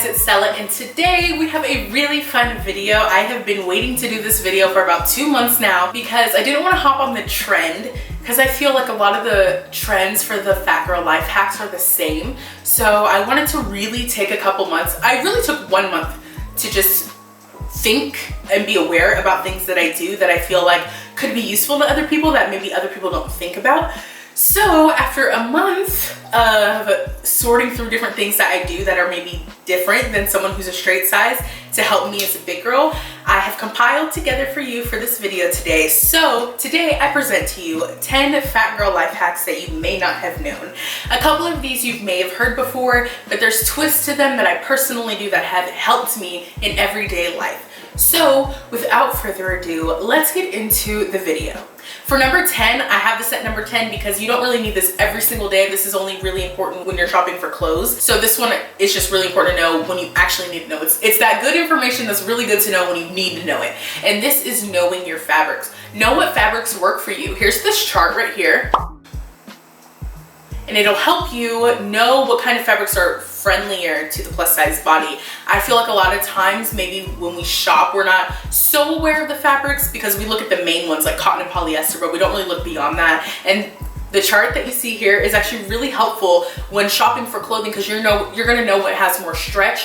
guys, it's Stella, and today we have a really fun video. I have been waiting to do this video for about 2 months now because I didn't want to hop on the trend because I feel like a lot of the trends for the fat girl life hacks are the same. So I wanted to really take a couple months. I really took 1 month to just think and be aware about things that I do that I feel like could be useful to other people that maybe other people don't think about. So after a month of sorting through different things that I do that are maybe different than someone who's a straight size to help me as a big girl, I have compiled together for you for this video today. So today I present to you 10 fat girl life hacks that you may not have known. A couple of these you may have heard before, but there's twists to them that I personally do that have helped me in everyday life. So without further ado, let's get into the video. For number 10, I have this at number 10 because you don't really need this every single day. This is only really important when you're shopping for clothes. So this one is just really important to know when you actually need to know. It's that good information that's really good to know when you need to know it. And this is knowing your fabrics. Know what fabrics work for you. Here's this chart right here. And it'll help you know what kind of fabrics are friendlier to the plus size body. I feel like a lot of times maybe when we shop we're not so aware of the fabrics because we look at the main ones like cotton and polyester, but we don't really look beyond that. And the chart that you see here is actually really helpful when shopping for clothing because you're gonna know what has more stretch,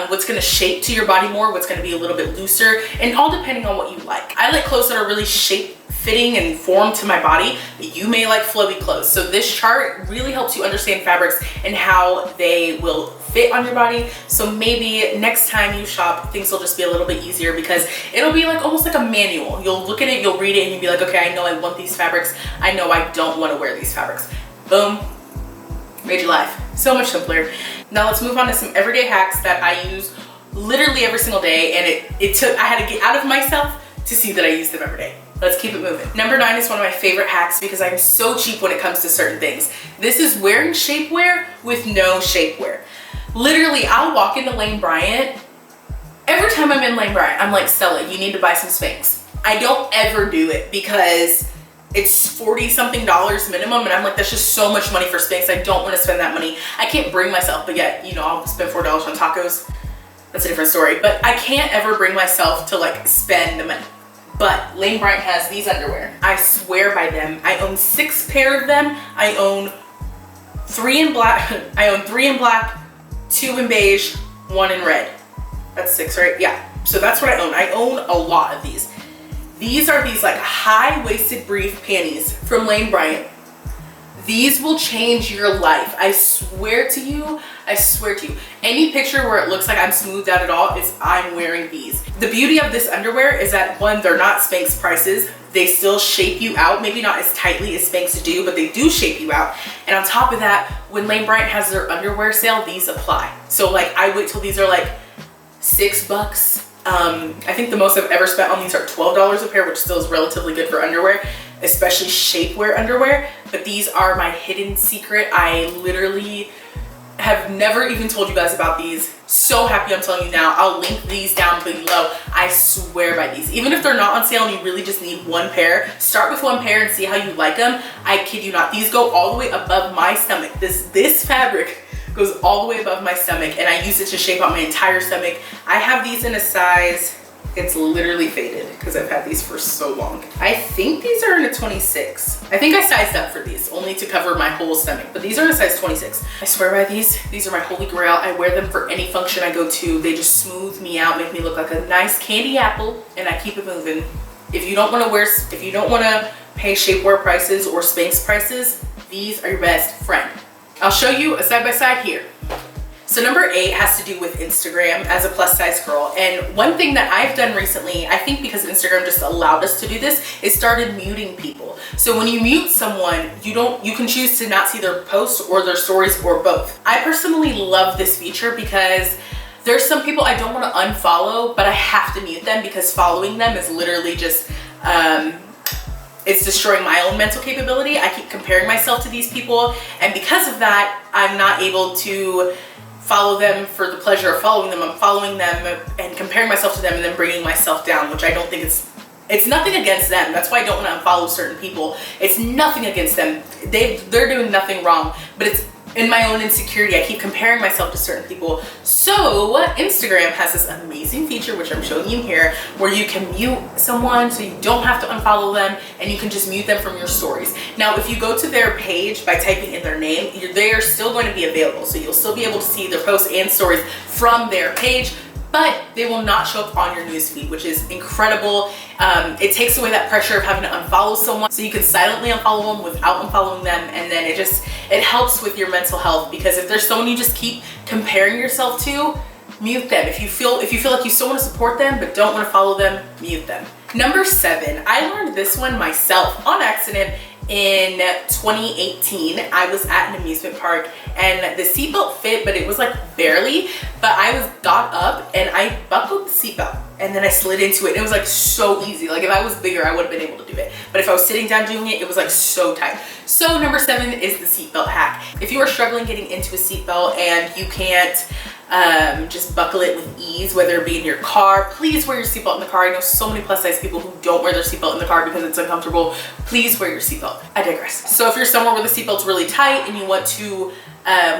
what's gonna shape to your body more, what's gonna be a little bit looser, and all depending on what you like. I like clothes that are really fitting and formed to my body. You may like flowy clothes. So this chart really helps you understand fabrics and how they will fit on your body. So maybe next time you shop, things will just be a little bit easier because it'll be like almost like a manual. You'll look at it, you'll read it, and you'll be like, okay, I know I want these fabrics. I know I don't want to wear these fabrics. Boom, made your life so much simpler. Now let's move on to some everyday hacks that I use literally every single day, and I had to get out of myself to see that I use them every day. Let's keep it moving. Number 9 is one of my favorite hacks because I'm so cheap when it comes to certain things. This is wearing shapewear with no shapewear. Literally, I'll walk into Lane Bryant. Every time I'm in Lane Bryant, I'm like, Stella, you need to buy some Spanx. I don't ever do it because it's $40-something minimum, and I'm like, that's just so much money for Spanx. I don't want to spend that money. I can't bring myself, but yet, you know, I'll spend $4 on tacos. That's a different story. But I can't ever bring myself to like spend the money. But Lane Bryant has these underwear. I swear by them. I own 6 pair of them. I own 3 in black. I own 3 in black, 2 in beige, 1 in red. That's 6, right? Yeah. So that's what I own. I own a lot of these. These are these like high-waisted brief panties from Lane Bryant. These will change your life. I swear to you. I swear to you. Any picture where it looks like I'm smoothed out at all is I'm wearing these. The beauty of this underwear is that, one, they're not Spanx prices. They still shape you out. Maybe not as tightly as Spanx do, but they do shape you out. And on top of that, when Lane Bryant has their underwear sale, these apply. So like I wait till these are like $6. I think the most I've ever spent on these are $12 a pair, which still is relatively good for underwear, especially shapewear underwear. But these are my hidden secret. I literally have never even told you guys about these. So happy I'm telling you now. I'll link these down below. I swear by these. Even if they're not on sale and you really just need 1 pair, start with 1 pair and see how you like them. I kid you not. These go all the way above my stomach. This fabric goes all the way above my stomach, and I use it to shape out my entire stomach. I have these in a size, it's literally faded because I've had these for so long. I think these are in a 26. I think I sized up for these only to cover my whole stomach, but these are in a size 26. I swear by these. These are my holy grail. I wear them for any function I go to. They just smooth me out, make me look like a nice candy apple, and I keep it moving. If you don't want to pay shapewear prices or Spanx prices, these are your best friend. I'll show you a side-by-side here. So number 8 has to do with Instagram as a plus size girl. And one thing that I've done recently, I think because Instagram just allowed us to do this, is started muting people. So when you mute someone, you can choose to not see their posts or their stories or both. I personally love this feature because there's some people I don't want to unfollow, but I have to mute them because following them is literally just, it's destroying my own mental capability. I keep comparing myself to these people, and because of that, I'm not able to follow them for the pleasure of following them. I'm following them and comparing myself to them and then bringing myself down, which I don't think it's nothing against them. That's why I don't want to unfollow certain people. It's nothing against them. They're doing nothing wrong, but it's in my own insecurity, I keep comparing myself to certain people. So Instagram has this amazing feature, which I'm showing you here, where you can mute someone so you don't have to unfollow them, and you can just mute them from your stories. Now, if you go to their page by typing in their name, they are still going to be available. So you'll still be able to see their posts and stories from their page, but they will not show up on your newsfeed, which is incredible. It takes away that pressure of having to unfollow someone, so you can silently unfollow them without unfollowing them, and then it helps with your mental health, because if there's someone you just keep comparing yourself to, mute them. If you feel like you still want to support them but don't want to follow them, mute them. Number 7, I learned this one myself on accident. In 2018, I was at an amusement park and the seatbelt fit, but it was like barely, but I got up and I buckled the seatbelt and then I slid into it. It was like so easy. Like if I was bigger, I would have been able to do it. But if I was sitting down doing it, it was like so tight. So number 7 is the seatbelt hack. If you are struggling getting into a seatbelt and you can't just buckle it with ease, whether it be in your car, please wear your seatbelt in the car. I know so many plus size people who don't wear their seatbelt in the car because it's uncomfortable. Please wear your seatbelt. I digress. So if you're somewhere where the seatbelt's really tight and you want to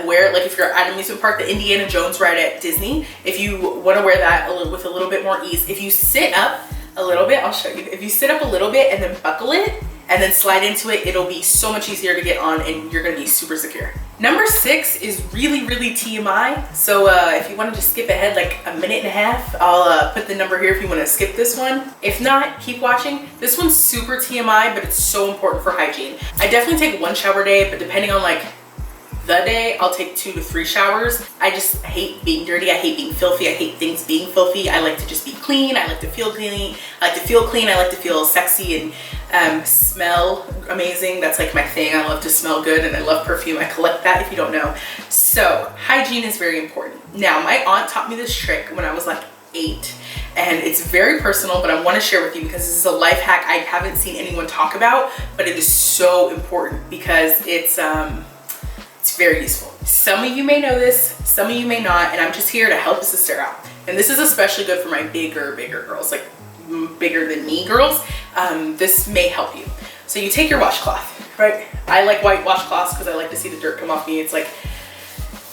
wear it, like if you're at an amusement park, the Indiana Jones ride at Disney, if you want to wear that with a little bit more ease, if you sit up a little bit, I'll show you. If you sit up a little bit and then buckle it and then slide into it, it'll be so much easier to get on and you're gonna be super secure. Number 6 is really TMI. So if you want to just skip ahead like a minute and a half, I'll put the number here if you want to skip this one. If not, keep watching. This one's super TMI, but it's so important for hygiene. I definitely take 1 shower a day, but depending on like the day, I'll take 2 to 3 showers. I just hate being dirty. I hate being filthy. I hate things being filthy. I like to just be clean. I like to feel clean. I like to feel clean. I like to feel sexy and smell amazing. That's like my thing. I love to smell good and I love perfume. I collect that, if you don't know. So hygiene is very important. Now, my aunt taught me this trick when I was like 8, and it's very personal, but I want to share with you because this is a life hack I haven't seen anyone talk about, but it is so important because it's very useful. Some of you may know this, some of you may not, and I'm just here to help a sister out. And this is especially good for my bigger girls, like bigger than me girls. This may help you. So you take your washcloth, right? I like white washcloths because I like to see the dirt come off me. It's like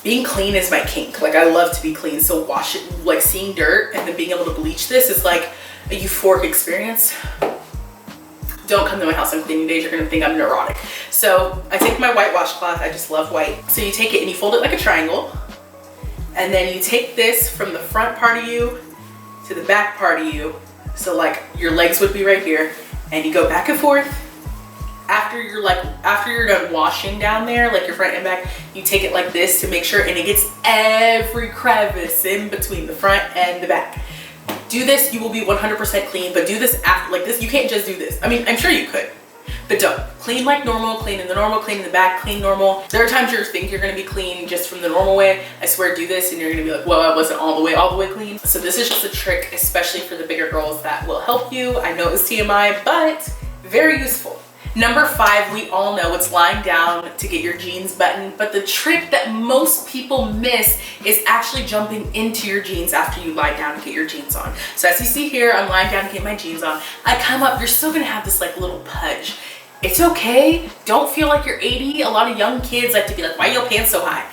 being clean is my kink. Like I love to be clean. So wash it, like seeing dirt and then being able to bleach this is like a euphoric experience. Don't come to my house on cleaning days. You're gonna think I'm neurotic. So I take my white washcloth. I just love white. So you take it and you fold it like a triangle. And then you take this from the front part of you to the back part of you. So like your legs would be right here, and you go back and forth. After you're done washing down there, like your front and back, you take it like this to make sure, and it gets every crevice in between the front and the back. Do this, you will be 100% clean, but do this after, like this. You can't just do this. I mean, I'm sure you could, but don't. Clean like normal, clean in the normal, clean in the back, clean normal. There are times you think you're gonna be clean just from the normal way. I swear, do this and you're gonna be like, well, I wasn't all the way clean. So this is just a trick, especially for the bigger girls, that will help you. I know it's TMI, but very useful. Number 5, we all know it's lying down to get your jeans buttoned, but the trick that most people miss is actually jumping into your jeans after you lie down to get your jeans on. So as you see here, I'm lying down to get my jeans on. I come up, you're still gonna have this like little pudge. It's okay, don't feel like you're 80. A lot of young kids like to be like, why are your pants so high?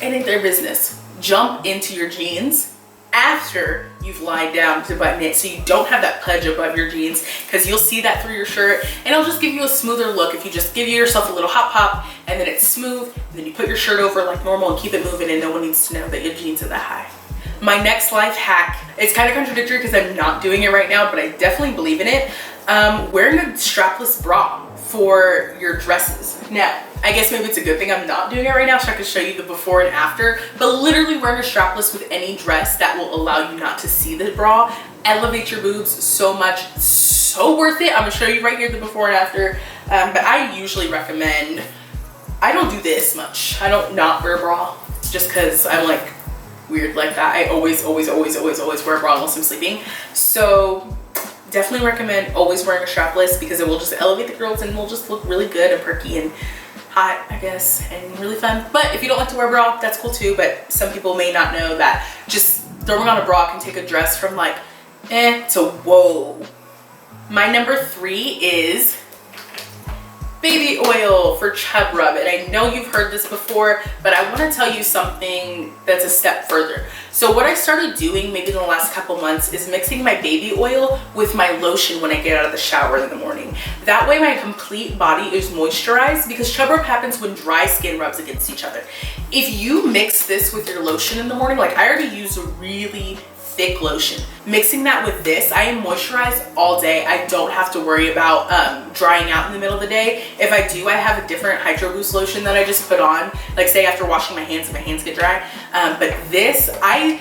It ain't their business. Jump into your jeans after you've lied down to button it, so you don't have that pudge above your jeans, because you'll see that through your shirt, and it'll just give you a smoother look if you just give yourself a little hop pop and then it's smooth, and then you put your shirt over like normal and keep it moving, and no one needs to know that your jeans are that high. My next life hack, it's kind of contradictory because I'm not doing it right now, but I definitely believe in it. Wearing a strapless bra for your dresses. Now, I guess maybe it's a good thing I'm not doing it right now, so I can show you the before and after, but literally wearing a strapless with any dress that will allow you not to see the bra elevates your boobs so much. So worth it. I'm gonna show you right here the before and after, but I usually recommend, I don't do this much. I don't not wear a bra just because I'm like weird like that. I always wear a bra unless I'm sleeping. So definitely recommend always wearing a strapless because it will just elevate the girls and will just look really good and perky and hot, I guess, and really fun. But if you don't like to wear a bra, that's cool too, but some people may not know that just throwing on a bra can take a dress from like to whoa. My number 3 is baby oil for Chub Rub. And I know you've heard this before, but I want to tell you something that's a step further. So what I started doing maybe in the last couple months is mixing my baby oil with my lotion when I get out of the shower in the morning. That way my complete body is moisturized, because Chub Rub happens when dry skin rubs against each other. If you mix this with your lotion in the morning, like I already use a really thick lotion. Mixing that with this, I am moisturized all day. I don't have to worry about drying out in the middle of the day. If I do, I have a different Hydro Boost lotion that I just put on, like say after washing my hands and my hands get dry. But this, I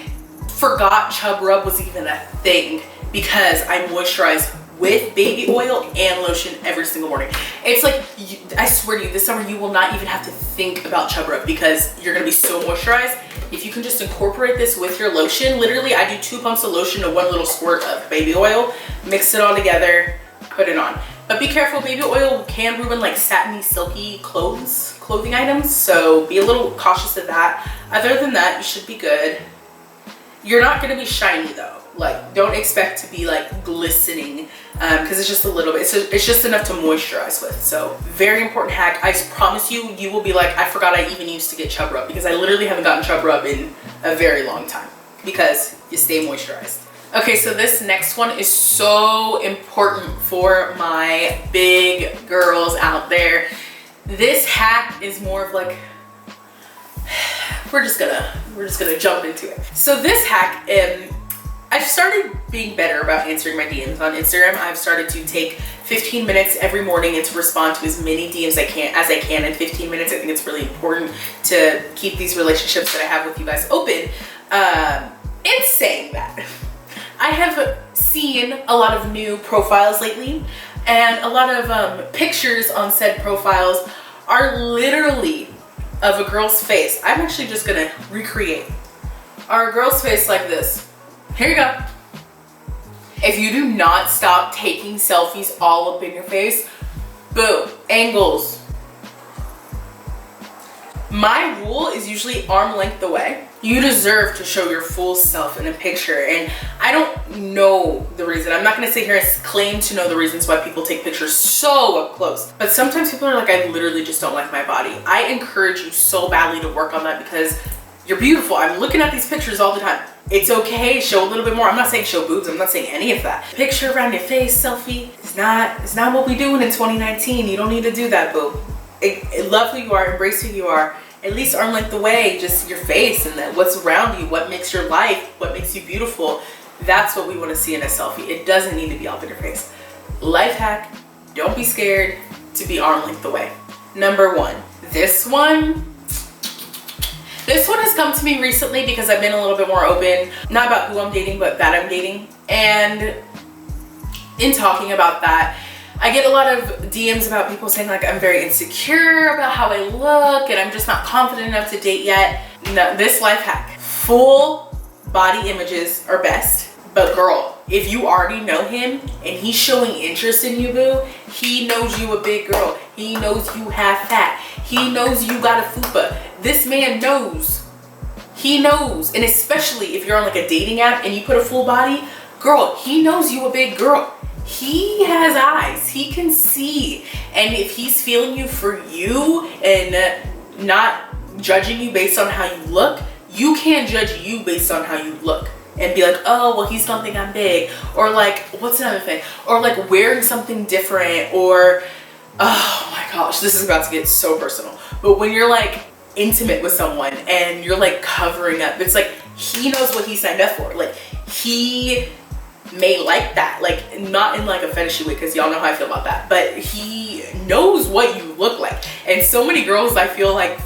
forgot Chub Rub was even a thing because I moisturize with baby oil and lotion every single morning. It's like, I swear to you, this summer you will not even have to think about Chub Rub because you're gonna be so moisturized. If you can just incorporate this with your lotion, literally I do 2 pumps of lotion to 1 little squirt of baby oil, mix it all together, put it on. But be careful, baby oil can ruin like satiny, silky clothing items, so be a little cautious of that. Other than that, you should be good. You're not gonna be shiny though. Like, don't expect to be like glistening because it's just a little bit, it's just enough to moisturize with. So very important hack. I promise you, you will be like, I forgot I even used to get Chub Rub, because I literally haven't gotten Chub Rub in a very long time because you stay moisturized. Okay, so this next one is so important for my big girls out there. This hack is more of like, we're just gonna jump into it. So this hack, I've started being better about answering my DMs on Instagram. I've started to take 15 minutes every morning and to respond to as many DMs as I can in 15 minutes. I think it's really important to keep these relationships that I have with you guys open. In saying that, I have seen a lot of new profiles lately, and a lot of pictures on said profiles are literally of a girl's face. I'm actually just gonna recreate our girl's face like this. Here you go. If you do not stop taking selfies all up in your face, boom, angles. My rule is usually arm length away. You deserve to show your full self in a picture, and I don't know the reason. I'm not gonna sit here and claim to know the reasons why people take pictures so up close, but sometimes people are like, I literally just don't like my body. I encourage you so badly to work on that because you're beautiful. I'm looking at these pictures all the time. It's okay, show a little bit more. I'm not saying show boobs, I'm not saying any of that. Picture around your face, selfie, it's not what we doing in 2019. You don't need to do that, boo. Love who you are, embrace who you are. At least arm length away, just your face and then what's around you, what makes your life, what makes you beautiful. That's what we want to see in a selfie. It doesn't need to be all up in your face. Life hack, don't be scared to be arm length away. Number 1, this one has come to me recently because I've been a little bit more open, not about who I'm dating, but that I'm dating. And in talking about that, I get a lot of DMs about people saying like, I'm very insecure about how I look and I'm just not confident enough to date yet. No, this life hack, full body images are best. But girl, if you already know him and he's showing interest in you, boo, he knows you a big girl. He knows you have fat. He knows you got a fupa. This man knows. He knows. And especially if you're on like a dating app and you put a full body, girl, he knows you a big girl. He has eyes. He can see. And if he's feeling you for you and not judging you based on how you look, you can't judge you based on how you look and be like, oh, well, he's don't think I'm big. Or like, what's another thing? Or like wearing something different, or, oh my gosh, this is about to get so personal. But when you're like intimate with someone and you're like covering up, it's like, he knows what he signed up for. Like, he may like that, like not in like a fetishy way, because y'all know how I feel about that, but he knows what you look like. And so many girls I feel like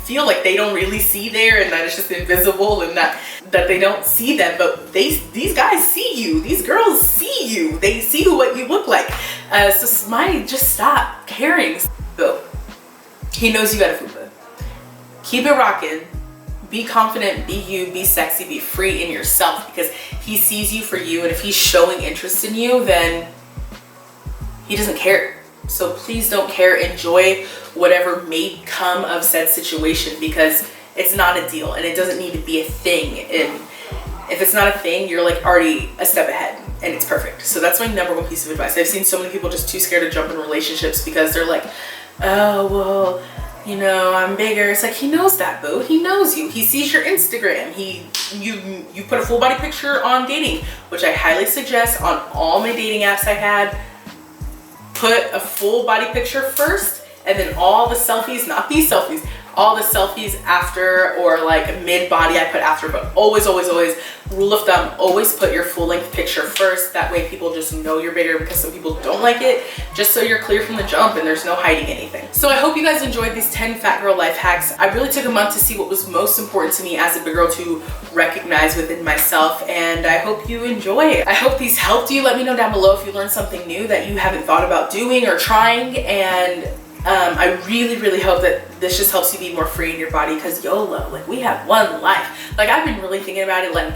they don't really see there, and that it's just invisible, and that they don't see them, but these guys see you, these girls see you, they see what you look like. So just stop caring. So he knows you got a fupa. Keep it rocking. Be confident, be you, be sexy, be free in yourself, because he sees you for you, and if he's showing interest in you, then he doesn't care. So please don't care. Enjoy whatever may come of said situation, because it's not a deal and it doesn't need to be a thing. And if it's not a thing, you're like already a step ahead, and it's perfect. So that's my number 1 piece of advice. I've seen so many people just too scared to jump in relationships because they're like, oh, well, you know, I'm bigger. It's like, he knows that, boo. He knows you. He sees your Instagram. You put a full body picture on dating, which I highly suggest on all my dating apps I had. Put a full body picture first, and then all the selfies, not these selfies, all the selfies after, or like mid body I put after, but always, always, always, rule of thumb, always put your full length picture first. That way people just know you're bigger, because some people don't like it, just so you're clear from the jump and there's no hiding anything. So I hope you guys enjoyed these 10 fat girl life hacks. I really took a month to see what was most important to me as a big girl to recognize within myself, and I hope you enjoy it. I hope these helped you. Let me know down below if you learned something new that you haven't thought about doing or trying, and I really, really hope that this just helps you be more free in your body, because YOLO, like, we have one life. Like, I've been really thinking about it. Like,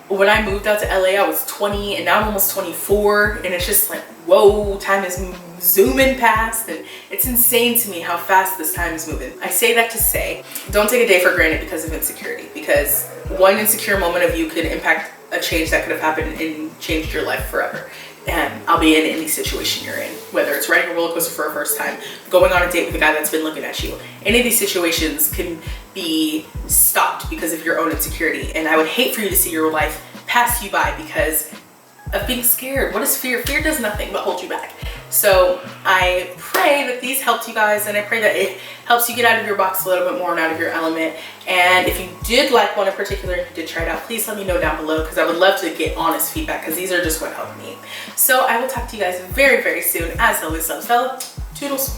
when I moved out to LA, I was 20, and now I'm almost 24, and it's just like, whoa, time is zooming past, and it's insane to me how fast this time is moving. I say that to say, don't take a day for granted because of insecurity, because one insecure moment of you could impact a change that could have happened and changed your life forever. And I'll be in any situation you're in, whether it's riding a roller coaster for a first time, going on a date with a guy that's been looking at you. Any of these situations can be stopped because of your own insecurity. And I would hate for you to see your life pass you by because of being scared. What is fear? Fear does nothing but hold you back. So I pray that these helped you guys, and I pray that it helps you get out of your box a little bit more and out of your element. And if you did like one in particular, if you did try it out, please let me know down below, because I would love to get honest feedback, because these are just what helped me. So I will talk to you guys very, very soon. As always, love, Stella. Toodles.